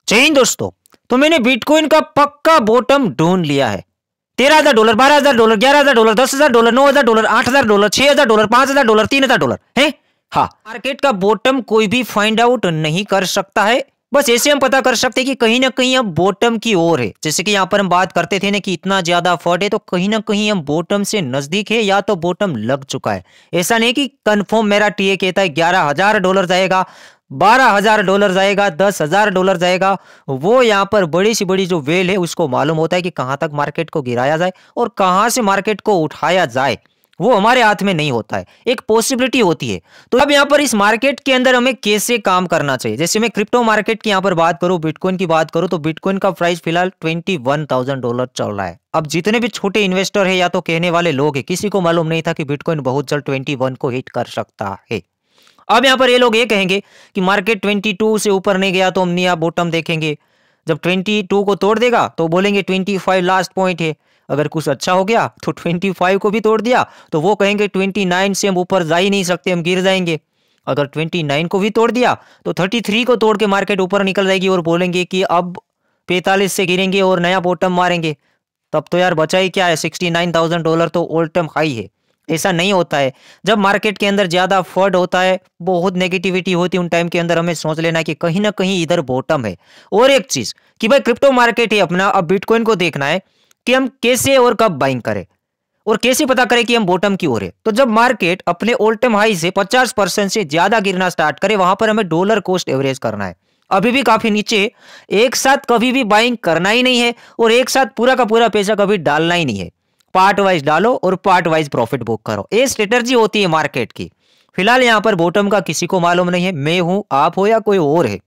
जय हिंद दोस्तों। तो मैंने बिटकॉइन का पक्का बॉटम ढूंढ लिया है। $13,000, $12,000, $11,000, $10,000, $9,000, $8,000, $6,000, $5,000, $3,000 है। हाँ, मार्केट का बॉटम कोई भी फाइंड आउट नहीं कर सकता है। बस ऐसे हम पता कर सकते हैं कि कहीं ना कहीं हम बॉटम की ओर है। जैसे कि यहाँ पर हम बात करते थे ना कि इतना ज्यादा फॉर्ड है, तो कहीं ना कहीं हम बॉटम से नजदीक है या तो बॉटम लग चुका है। ऐसा नहीं कि कंफर्म मेरा टीए कहता है $11,000 जाएगा, $12,000 जाएगा, $10,000 जाएगा। वो यहाँ पर बड़ी सी बड़ी जो वेल है उसको मालूम होता है कि कहाँ तक मार्केट को गिराया जाए और कहाँ से मार्केट को उठाया जाए। वो हमारे हाथ में नहीं होता है, एक पॉसिबिलिटी होती है। तो अब यहाँ पर इस मार्केट के अंदर हमें कैसे काम करना चाहिए। जैसे मैं क्रिप्टो मार्केट की यहाँ पर बात करूँ, बिटकॉइन की बात करूँ, तो बिटकॉइन का प्राइस फिलहाल $21,000 चल रहा है। अब जितने भी छोटे इन्वेस्टर है या तो कहने वाले लोग है, किसी को मालूम नहीं था कि बिटकॉइन बहुत जल्द 21 को हिट कर सकता है। अब यहाँ पर ये लोग ये कहेंगे कि मार्केट 22 से ऊपर नहीं गया तो हम नया बॉटम देखेंगे। जब 22 को तोड़ देगा तो बोलेंगे 25 लास्ट पॉइंट है। अगर कुछ अच्छा हो गया तो 25 को भी तोड़ दिया तो वो कहेंगे 29 से हम ऊपर जा ही नहीं सकते, हम गिर जाएंगे। अगर 29 को भी तोड़ दिया तो 33 को तोड़ के मार्केट ऊपर निकल जाएगी और बोलेंगे कि अब 45 से गिरेंगे और नया बॉटम मारेंगे। तब तो यार बचा ही क्या है, $69,000 तो ऑल टाइम हाई है। ऐसा नहीं होता है। जब मार्केट के अंदर ज्यादा फर्ड होता है, बहुत नेगेटिविटी होती है, उन टाइम के अंदर हमें सोच लेना कि कहीं ना कहीं इधर बॉटम है। और एक चीज कि भाई क्रिप्टो मार्केट है अपना, अब बिटकॉइन को देखना है कि हम कैसे और कब बाइंग करें और कैसे पता करें कि हम बॉटम की ओर है। तो जब मार्केट अपने ऑल टाइम हाई से 50% से ज्यादा गिरना स्टार्ट करे, वहां पर हमें डॉलर कॉस्ट एवरेज करना है। अभी भी काफी नीचे, एक साथ कभी भी बाइंग करना ही नहीं है और एक साथ पूरा का पूरा पैसा कभी डालना ही नहीं है। पार्ट वाइज डालो और पार्ट वाइज प्रॉफिट बुक करो, ये स्ट्रेटजी होती है मार्केट की। फिलहाल यहाँ पर बॉटम का किसी को मालूम नहीं है, मैं हूं, आप हो या कोई और है।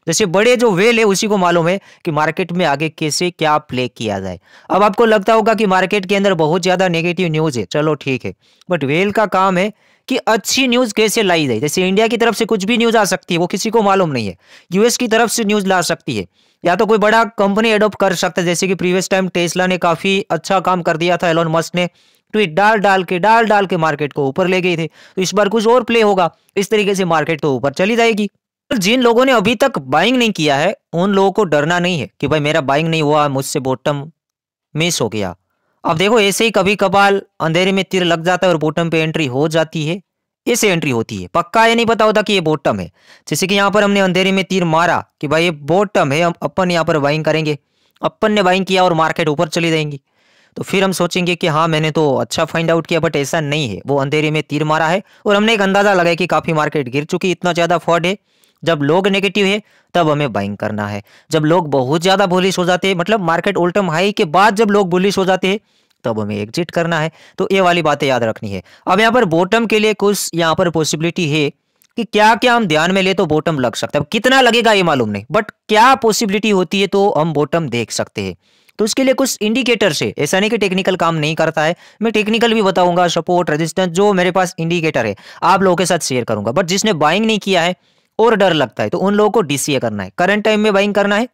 जैसे बड़े जो वेल है उसी को मालूम है कि मार्केट में आगे कैसे क्या प्ले किया जाए। अब आपको लगता होगा कि मार्केट के अंदर बहुत ज्यादा नेगेटिव न्यूज है, चलो ठीक है, बट वेल का काम है कि अच्छी न्यूज कैसे लाई जाए। जैसे इंडिया की तरफ से कुछ भी न्यूज आ सकती है, वो किसी को मालूम नहीं है। यूएस की तरफ से न्यूज ला सकती है, या तो कोई बड़ा कंपनी एडॉप्ट कर सकता है। जैसे कि प्रीवियस टाइम टेस्ला ने काफी अच्छा काम कर दिया था, एलोन मस्क ने ट्वीट डाल डाल के मार्केट को ऊपर ले गए थे। तो इस बार कुछ और प्ले होगा, इस तरीके से मार्केट तो ऊपर चली जाएगी। जिन लोगों ने अभी तक बाइंग नहीं किया है उन लोगों को डरना नहीं है कि भाई मेरा बाइंग नहीं हुआ, मुझसे बॉटम मिस हो गया। अब देखो ऐसे ही कभी कभार अंधेरे में तीर लग जाता है और बॉटम पे एंट्री हो जाती है। ऐसे एंट्री होती है, पक्का ये नहीं पता होता कि ये बॉटम है। जैसे कि यहाँ पर हमने अंधेरे में तीर मारा कि भाई ये बॉटम है, हम अपन यहाँ पर बाइंग करेंगे। अपन ने बाइंग किया और मार्केट ऊपर चली जाएंगी, तो फिर हम सोचेंगे कि हाँ मैंने तो अच्छा फाइंड आउट किया, बट ऐसा नहीं है। वो अंधेरे में तीर मारा है और हमने एक अंदाजा लगाया कि काफी मार्केट गिर चुकी, इतना ज्यादा फ्रॉड है। जब लोग नेगेटिव है तब हमें बाइंग करना है। जब लोग बहुत ज्यादा बुलिश हो जाते हैं, मतलब मार्केट ऑल टाइम हाई के बाद जब लोग बुलिश हो जाते हैं, तब हमें एग्जिट करना है। तो ये वाली बातें याद रखनी है। अब यहाँ पर बॉटम के लिए कुछ यहाँ पर पॉसिबिलिटी है कि क्या क्या हम ध्यान में ले तो बॉटम लग सकता है। अब कितना लगेगा ये मालूम नहीं, बट क्या पॉसिबिलिटी होती है तो हम बॉटम देख सकते हैं। तो उसके लिए कुछ इंडिकेटर से, ऐसा नहीं कि टेक्निकल काम नहीं करता है, मैं टेक्निकल भी बताऊंगा, सपोर्ट रेजिस्टेंस, जो मेरे पास इंडिकेटर है आप लोगों के साथ शेयर करूंगा। बट जिसने बाइंग नहीं किया है और डर लगता है तो उन लोगों को डीसीए करना है, करंट टाइम में बाइंग करना है,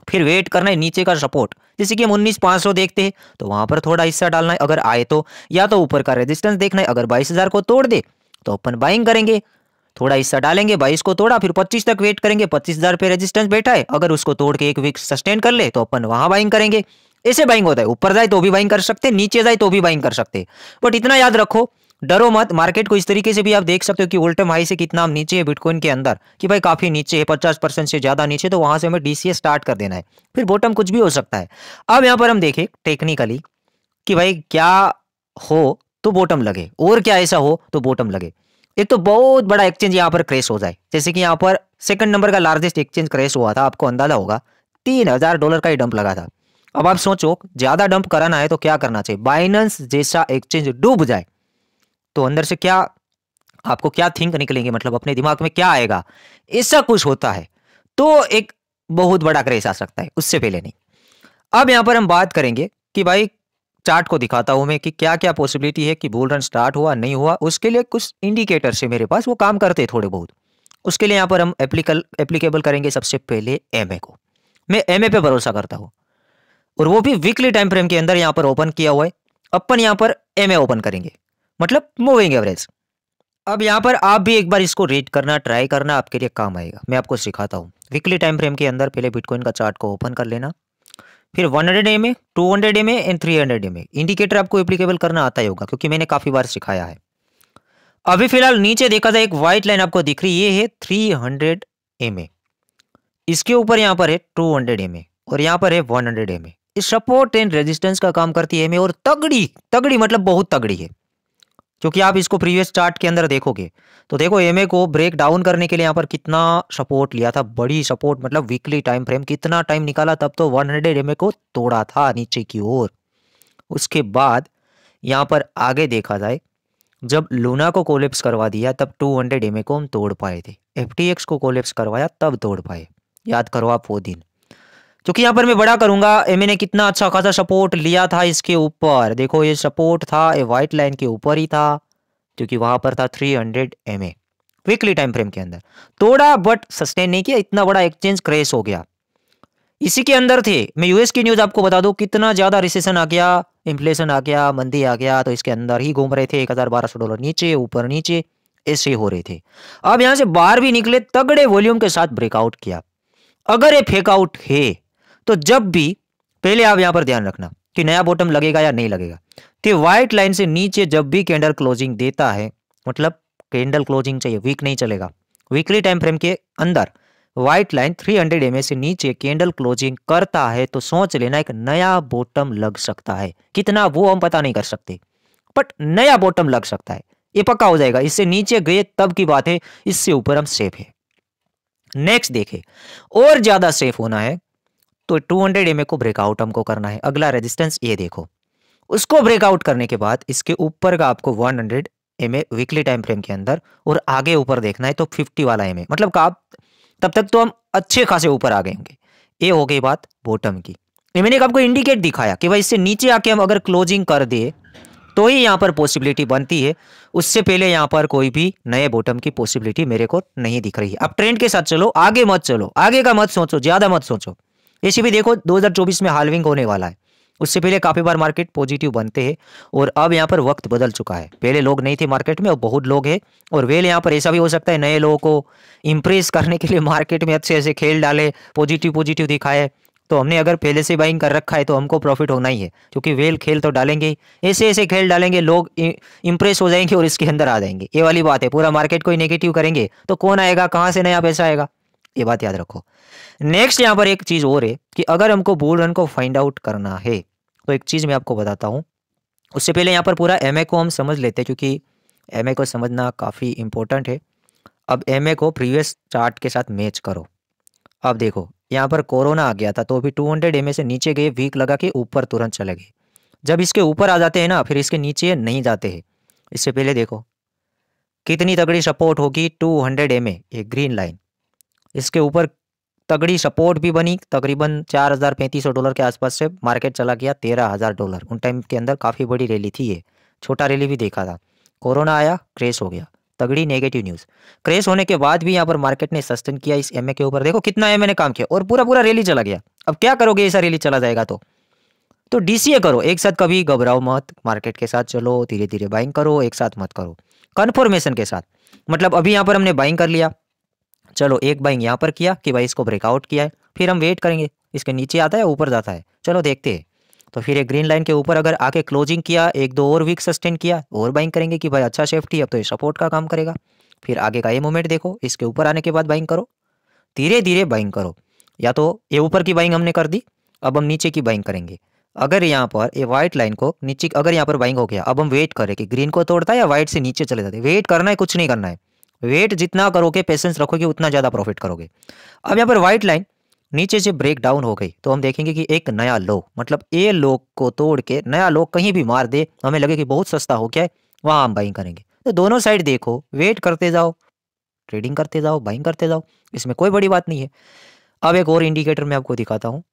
फिर वेट करना है नीचे का सपोर्ट। जैसे कि हम 19,500 देखते हैं तो वहां पर थोड़ा हिस्सा डालना है अगर आए तो, या तो ऊपर का रेजिस्टेंस देखना है, अगर 22,000 को तोड़ दे तो अपन बाइंग करेंगे, थोड़ा हिस्सा डालेंगे। 22 को तोड़ा, फिर 25 तक वेट करेंगे, 25,000 पे रेजिस्टेंस बैठा है, अगर उसको तोड़ के एक वीक सस्टेन कर ले तो अपन वहां बाइंग करेंगे। ऐसे बाइंग होता है, ऊपर जाए तो भी बाइंग कर सकते, नीचे जाए तो भी बाइंग कर सकते। बट इतना याद रखो, डरो मत। मार्केट को इस तरीके से भी आप देख सकते हो कि ऑल टाइम हाई से कितना हम नीचे है बिटकॉइन के अंदर, कि भाई काफी नीचे है, 50% से ज्यादा नीचे, तो वहां से हमें डीसीए स्टार्ट कर देना है। फिर बॉटम कुछ भी हो सकता है। अब यहाँ पर हम देखें टेक्निकली कि भाई क्या हो तो बॉटम लगे और क्या ऐसा हो तो बॉटम लगे। एक तो बहुत बड़ा एक्सचेंज यहाँ पर क्रैश हो जाए, जैसे कि यहाँ पर सेकंड नंबर का लार्जेस्ट एक्सचेंज क्रैश हुआ था, आपको अंदाजा होगा $3,000 का ही डंप लगा था। अब आप सोचो ज्यादा डंप कराना है तो क्या करना चाहिए। बाइनेंस जैसा एक्सचेंज डूब जाए तो अंदर से क्या, आपको क्या थिंक निकलेंगे, मतलब अपने दिमाग में क्या आएगा, ऐसा कुछ होता है तो एक बहुत बड़ा क्रैश आ सकता है, उससे पहले नहीं। अब यहां पर हम बात करेंगे कि भाई चार्ट को दिखाता हूं मैं कि क्या क्या पॉसिबिलिटी है कि बुल रन स्टार्ट हुआ नहीं हुआ। उसके लिए कुछ इंडिकेटर है मेरे पास, वो काम करते हैं थोड़े बहुत। उसके लिए यहां पर हम एप्लीकेबल करेंगे सबसे पहले एमए को। मैं एमए पे भरोसा करता हूं और वो भी वीकली टाइम फ्रेम के अंदर यहां पर ओपन किया हुआ है। अपन यहां पर एमए ओपन करेंगे, मतलब मूविंग एवरेज। अब यहाँ पर आप भी एक बार इसको रीड करना, ट्राई करना, आपके लिए काम आएगा। मैं आपको सिखाता हूँ। वीकली टाइम फ्रेम के अंदर पहले बिटकॉइन का चार्ट को ओपन कर लेना, फिर 100 MA, 200 MA and 300 MA indicator आपको एप्लीकेबल करना आता ही होगा, क्योंकि मैंने काफी बार सिखाया है। अभी फिलहाल नीचे देखा जाए एक व्हाइट लाइन आपको दिख रही, ये है 300 एमए, इसके ऊपर यहाँ पर है 200 एमए और यहाँ पर है 100 एमए। इस सपोर्ट एंड रेजिस्टेंस का काम करती है एमए, और तगड़ी तगड़ी मतलब बहुत तगड़ी है। क्योंकि आप इसको प्रीवियस चार्ट के अंदर देखोगे तो देखो एमए को ब्रेक डाउन करने के लिए यहाँ पर कितना सपोर्ट लिया था, बड़ी सपोर्ट, मतलब वीकली टाइम फ्रेम कितना टाइम निकाला, तब तो 100 एमए को तोड़ा था नीचे की ओर। उसके बाद यहाँ पर आगे देखा जाए, जब लूना को कोलेप्स करवा दिया तब 200 एमए को हम तोड़ पाए थे, एफटीएक्स को कोलेप्स करवाया तब तोड़ पाए। याद करो आप वो दिन। क्योंकि यहाँ पर मैं बड़ा करूंगा, एमए ने कितना अच्छा खासा सपोर्ट लिया था इसके ऊपर। देखो ये सपोर्ट था, ये व्हाइट लाइन के ऊपर ही था, क्योंकि वहां पर था 300 एमए वीकली टाइम फ्रेम के अंदर। तोड़ा बट सस्टेन नहीं किया, इतना बड़ा एक्सचेंज क्रैश हो गया। इसी के अंदर थे। मैं यूएस की न्यूज आपको बता दूं, कितना ज्यादा रिसेशन आ गया, इन्फ्लेशन आ गया, मंदी आ गया, तो इसके अंदर ही घूम रहे थे। $1,1200 नीचे ऊपर नीचे ऐसे हो रहे थे। अब यहां से बाहर भी निकले, तगड़े वॉल्यूम के साथ ब्रेकआउट किया। अगर ये फेकआउट है तो जब भी, पहले आप यहां पर ध्यान रखना कि नया बॉटम लगेगा या नहीं लगेगा। कि व्हाइट लाइन से नीचे जब भी कैंडल क्लोजिंग देता है, मतलब कैंडल क्लोजिंग चाहिए, वीक नहीं चलेगा। वीकली टाइम फ्रेम के अंदर व्हाइट लाइन 300 एमए से नीचे कैंडल क्लोजिंग करता है तो सोच लेना एक नया बॉटम लग सकता है। कितना वो हम पता नहीं कर सकते, बट नया बॉटम लग सकता है, ये पक्का हो जाएगा। इससे नीचे गए तब की बात है, इससे ऊपर हम सेफ है। नेक्स्ट देखे, और ज्यादा सेफ होना है तो 200 एमए को ब्रेकआउट हमको करना है। अगला रेजिस्टेंस ये देखो, उसको ब्रेकआउट करने के बाद इसके ऊपर का आपको 100 एमए वीकली टाइम फ्रेम के अंदर, और आगे ऊपर देखना है तो 50 वाला एमए, मतलब का तब तक तो हम अच्छे खासे ऊपर आ गए होंगे। ये हो गई बात बॉटम की। ये मैंने आपको इंडिकेट दिखाया कि भाई इससे नीचे आके हम अगर क्लोजिंग कर दे तो ही यहाँ पर पॉसिबिलिटी बनती है। उससे पहले यहाँ पर कोई भी नए बॉटम की पॉसिबिलिटी मेरे को नहीं दिख रही है। अब ट्रेंड के साथ चलो, आगे मत चलो, आगे का मत सोचो, ज्यादा मत सोचो। ऐसे भी देखो 2024 में हाल्विंग होने वाला है, उससे पहले काफी बार मार्केट पॉजिटिव बनते हैं, और अब यहाँ पर वक्त बदल चुका है। पहले लोग नहीं थे मार्केट में, अब बहुत लोग हैं। और वेल यहाँ पर ऐसा भी हो सकता है नए लोगों को इंप्रेस करने के लिए मार्केट में अच्छे ऐसे खेल डाले, पॉजिटिव पॉजिटिव दिखाए। तो हमने अगर पहले से बाइंग कर रखा है तो हमको प्रॉफिट होना ही है, क्योंकि वेल खेल तो डालेंगे ही, ऐसे ऐसे खेल डालेंगे, लोग इंप्रेस हो जाएंगे और इसके अंदर आ जाएंगे। ये वाली बात है। पूरा मार्केट को नेगेटिव करेंगे तो कौन आएगा, कहाँ से नया पैसा आएगा, ये बात याद रखो। नेक्स्ट यहाँ पर एक चीज और है कि अगर हमको बुल रन को फाइंड आउट करना है तो एक चीज मैं आपको बताता हूँ। उससे पहले यहाँ पर पूरा एमए को हम समझ लेते हैं, क्योंकि एमए को समझना काफ़ी इंपॉर्टेंट है। अब एमए को प्रीवियस चार्ट के साथ मैच करो। अब देखो यहाँ पर कोरोना आ गया था तो अभी 200 एमए से नीचे गए, वीक लगा के ऊपर तुरंत चले गए। जब इसके ऊपर आ जाते हैं ना, फिर इसके नीचे नहीं जाते हैं। इससे पहले देखो कितनी तगड़ी सपोर्ट होगी 200 एमए, एक ग्रीन लाइन, इसके ऊपर तगड़ी सपोर्ट भी बनी। तकरीबन $4,3500 के आसपास से मार्केट चला गया $13,000। उन टाइम के अंदर काफ़ी बड़ी रैली थी, ये छोटा रैली भी देखा था। कोरोना आया, क्रैश हो गया, तगड़ी नेगेटिव न्यूज़। क्रैश होने के बाद भी यहाँ पर मार्केट ने सस्टेन किया इस एमए के ऊपर। देखो कितना एमए ने काम किया, और पूरा पूरा रैली चला गया। अब क्या करोगे, ऐसा रैली चला जाएगा तो डीसीए करो एक साथ, कभी घबराओ मत, मार्केट के साथ चलो, धीरे धीरे बाइंग करो, एक साथ मत करो, कन्फर्मेशन के साथ। मतलब अभी यहाँ पर हमने बाइंग कर लिया, चलो एक बाइंग यहाँ पर किया कि भाई इसको ब्रेकआउट किया है, फिर हम वेट करेंगे इसके नीचे आता है ऊपर जाता है, चलो देखते हैं। तो फिर एक ग्रीन लाइन के ऊपर अगर आके क्लोजिंग किया, एक दो और वीक सस्टेन किया, और बाइंग करेंगे कि भाई अच्छा सेफ्टी, अब तो ये सपोर्ट का काम करेगा। फिर आगे का ये मूवमेंट देखो, इसके ऊपर आने के बाद बाइंग करो, धीरे धीरे बाइंग करो। या तो ये ऊपर की बाइंग हमने कर दी, अब हम नीचे की बाइंग करेंगे। अगर यहाँ पर ये व्हाइट लाइन को नीचे, अगर यहाँ पर बाइंग हो गया, अब हम वेट करें कि ग्रीन को तोड़ता है या व्हाइट से नीचे चले जाते हैं। वेट करना है, कुछ नहीं करना है। वेट जितना करोगे, पेशेंस रखोगे, उतना ज़्यादा प्रॉफिट करोगे। अब यहाँ पर व्हाइट लाइन नीचे से ब्रेक डाउन हो गई तो हम देखेंगे कि एक नया लो, मतलब ए लो को तोड़ के नया लो कहीं भी मार दे, हमें लगे कि बहुत सस्ता हो गया है, वहाँ हम बाइंग करेंगे। तो दोनों साइड देखो, वेट करते जाओ, ट्रेडिंग करते जाओ, बाइंग करते जाओ, इसमें कोई बड़ी बात नहीं है। अब एक और इंडिकेटर मैं आपको दिखाता हूँ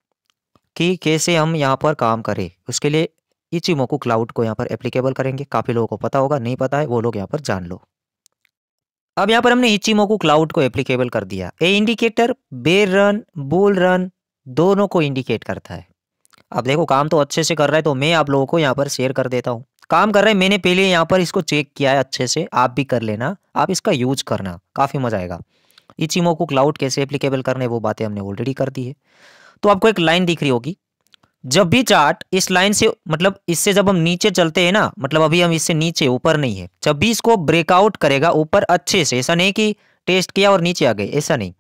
कि कैसे हम यहाँ पर काम करें। उसके लिए इचिमोकू क्लाउड को यहाँ पर एप्लीकेबल करेंगे। काफ़ी लोगों को पता होगा, नहीं पता है वो लोग यहाँ पर जान लो। अब यहाँ पर हमने इचिमोकू क्लाउड को एप्लीकेबल कर दिया। ये indicator bear run, bull run दोनों को इंडिकेट करता है। अब देखो काम तो अच्छे से कर रहा है, तो मैं आप लोगों को यहाँ पर शेयर कर देता हूँ काम कर रहा है। मैंने पहले यहाँ पर इसको चेक किया है अच्छे से, आप भी कर लेना, आप इसका यूज करना, काफ़ी मजा आएगा। इचिमोकू क्लाउड कैसे एप्लीकेबल करना है वो बातें हमने ऑलरेडी कर दी है। तो आपको एक लाइन दिख रही होगी, जब भी चार्ट इस लाइन से मतलब इससे जब हम नीचे चलते हैं ना, मतलब अभी हम इससे नीचे, ऊपर नहीं है, जब भी इसको ब्रेकआउट करेगा ऊपर अच्छे से, ऐसा नहीं कि टेस्ट किया और नीचे आ गए, ऐसा नहीं,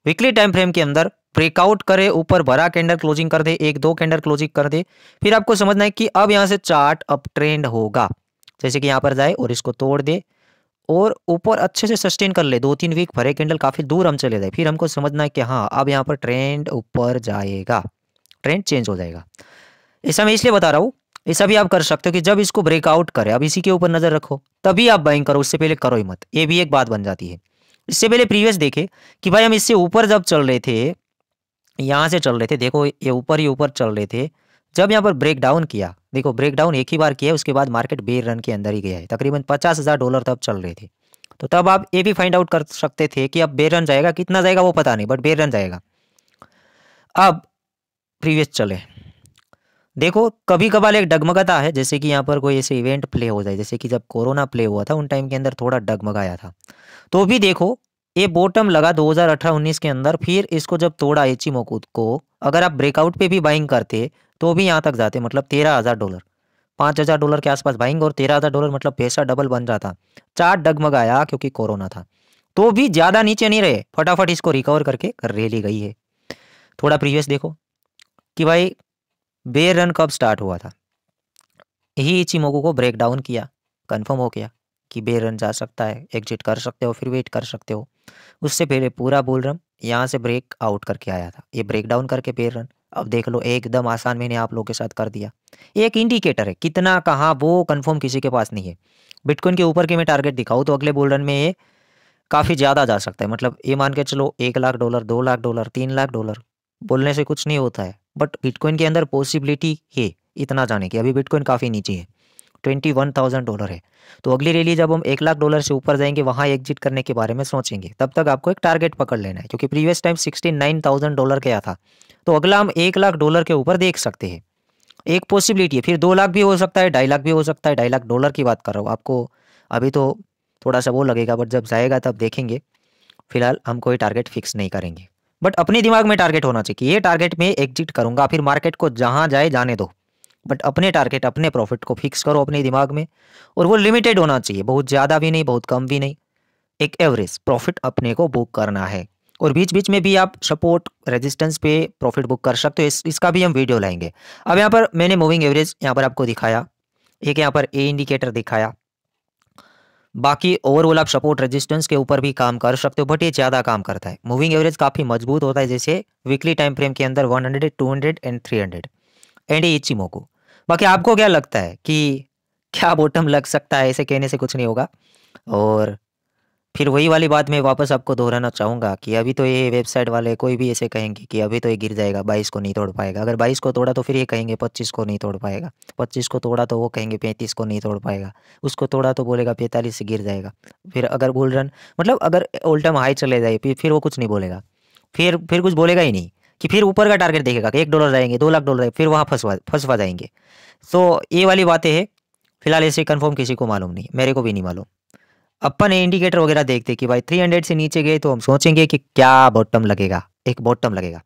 वीकली टाइम फ्रेम के अंदर ब्रेकआउट करे, ऊपर बड़ा कैंडल क्लोजिंग कर दे, एक दो कैंडल क्लोजिंग कर दे, फिर आपको समझना है कि अब यहाँ से चार्ट अप ट्रेंड होगा। जैसे कि यहाँ पर जाए और इसको तोड़ दे और ऊपर अच्छे से सस्टेन कर ले, 2-3 वीक भरे कैंडल काफी दूर हम चले जाए, फिर हमको समझना है कि हाँ अब यहाँ पर ट्रेंड ऊपर जाएगा, ट्रेंड चेंज हो जाएगा। ऐसा मैं इसलिए बता रहा हूँ, ऐसा भी आप कर सकते हो कि जब इसको ब्रेकआउट करे, अब इसी के ऊपर नजर रखो, तभी आप बाइंग करो, उससे पहले करो ही मत, ये भी एक बात बन जाती है। इससे पहले प्रीवियस देखे कि भाई हम इससे ऊपर जब चल रहे थे, यहाँ से चल रहे थे, देखो ये ऊपर ही ऊपर चल रहे थे, जब यहाँ पर ब्रेक डाउन किया, देखो ब्रेक डाउन एक ही बार किया है, उसके बाद मार्केट बेयर रन के अंदर ही गया है, तकरीबन $50,000 तब चल रहे थे। तो तब आप ये भी फाइंड आउट कर सकते थे कि अब बेयर रन जाएगा, कितना जाएगा वो पता नहीं, बट बेयर रन जाएगा। अब प्रीवियस चले, देखो कभी कभार एक डगमगाता है, जैसे कि यहाँ पर कोई ऐसे इवेंट प्ले हो जाए, जैसे कि जब कोरोना प्ले हुआ था उन टाइम के अंदर थोड़ा डगमगाया था। तो भी देखो ये बॉटम लगा 2018-19 के अंदर, फिर इसको जब तोड़ा इचिमोकू को, अगर आप ब्रेकआउट पे भी बाइंग करते तो भी यहाँ तक जाते, मतलब $13,000, $5,000 के आसपास बाइंग और $13,000, मतलब पैसा डबल बन जाता। चार्ट डगमगाया क्योंकि कोरोना था, तो भी ज्यादा नीचे नहीं रहे, फटाफट इसको रिकवर करके रैली गई है। थोड़ा प्रीवियस देखो कि भाई बेयर रन कब स्टार्ट हुआ था, यही इचिमोकू को ब्रेक डाउन किया, कंफर्म हो गया कि बेयर रन जा सकता है, एग्जिट कर सकते हो, फिर वेट कर सकते हो। उससे पहले पूरा बुल रन यहाँ से ब्रेक आउट करके आया था, ये ब्रेक डाउन करके बेयर रन, अब देख लो एकदम आसान मैंने आप लोगों के साथ कर दिया। ये एक इंडिकेटर है, कितना कहाँ वो कंफर्म किसी के पास नहीं है। बिटकॉइन के ऊपर के मैं टारगेट दिखाऊँ तो अगले बुल रन में ये काफ़ी ज़्यादा जा सकता है, मतलब ये मान के चलो $1,00,000, $2,00,000, $3,00,000, बोलने से कुछ नहीं होता है, बट बिटकॉइन के अंदर पॉसिबिलिटी है इतना जाने की। अभी बिटकॉइन काफ़ी नीचे है, $21,000 है, तो अगली रैली जब हम $1,00,000 से ऊपर जाएंगे वहाँ एग्जिट करने के बारे में सोचेंगे, तब तक आपको एक टारगेट पकड़ लेना है, क्योंकि प्रीवियस टाइम $69,000 क्या था, तो अगला हम $1,00,000 के ऊपर देख सकते हैं, एक पॉसिबिलिटी है। फिर 2 लाख भी हो सकता है, 2.5 लाख भी हो सकता है, $2.5 की बात कर रहा हूँ आपको। अभी तो थोड़ा सा वो लगेगा, बट जब जाएगा तब देखेंगे। फिलहाल हम कोई टारगेट फिक्स नहीं करेंगे, बट अपने दिमाग में टारगेट होना चाहिए कि ये टारगेट में एग्जिट करूंगा, फिर मार्केट को जहां जाए जाने दो, बट अपने टारगेट अपने प्रॉफिट को फिक्स करो अपने दिमाग में, और वो लिमिटेड होना चाहिए, बहुत ज़्यादा भी नहीं बहुत कम भी नहीं, एक एवरेज प्रॉफिट अपने को बुक करना है। और बीच बीच में भी आप सपोर्ट रेजिस्टेंस पे प्रॉफिट बुक कर सकते हो, इसका भी हम वीडियो लाएंगे। अब यहाँ पर मैंने मूविंग एवरेज यहाँ पर आपको दिखाया, एक यहाँ पर ए इंडिकेटर दिखाया, बाकी ओवरऑल आप सपोर्ट रेजिस्टेंस के ऊपर भी काम कर सकते हो, बट ये ज़्यादा काम करता है। मूविंग एवरेज काफ़ी मजबूत होता है, जैसे वीकली टाइम फ्रेम के अंदर 100, 200 एंड 300 एंड इचिमोकू। बाकी आपको क्या लगता है कि क्या बॉटम लग सकता है, ऐसे कहने से कुछ नहीं होगा। और फिर वही वाली बात मैं वापस आपको दोहराना चाहूँगा कि अभी तो ये वेबसाइट वाले कोई भी ऐसे कहेंगे कि अभी तो ये गिर जाएगा, 22 को नहीं तोड़ पाएगा, अगर 22 को तोड़ा तो फिर ये कहेंगे 25 को नहीं तोड़ पाएगा, 25 को तोड़ा तो वो कहेंगे 35 को नहीं तोड़ पाएगा, उसको तोड़ा तो बोलेगा 45 से गिर जाएगा। फिर अगर बुल रन मतलब अगर ऑल टाइम हाई चले जाए फिर वो कुछ नहीं बोलेगा, फिर कुछ बोलेगा ही नहीं, कि फिर ऊपर का टारगेट देखेगा कि $1 जाएंगे, $2,00,000 फिर वहाँ फंसवा जाएंगे। तो ये वाली बातें हैं, फिलहाल ऐसे कन्फर्म किसी को मालूम नहीं, मेरे को भी नहीं मालूम। अपन इंडिकेटर वगैरह देखते कि भाई 300 से नीचे गए तो हम सोचेंगे कि क्या बॉटम लगेगा, एक बॉटम लगेगा।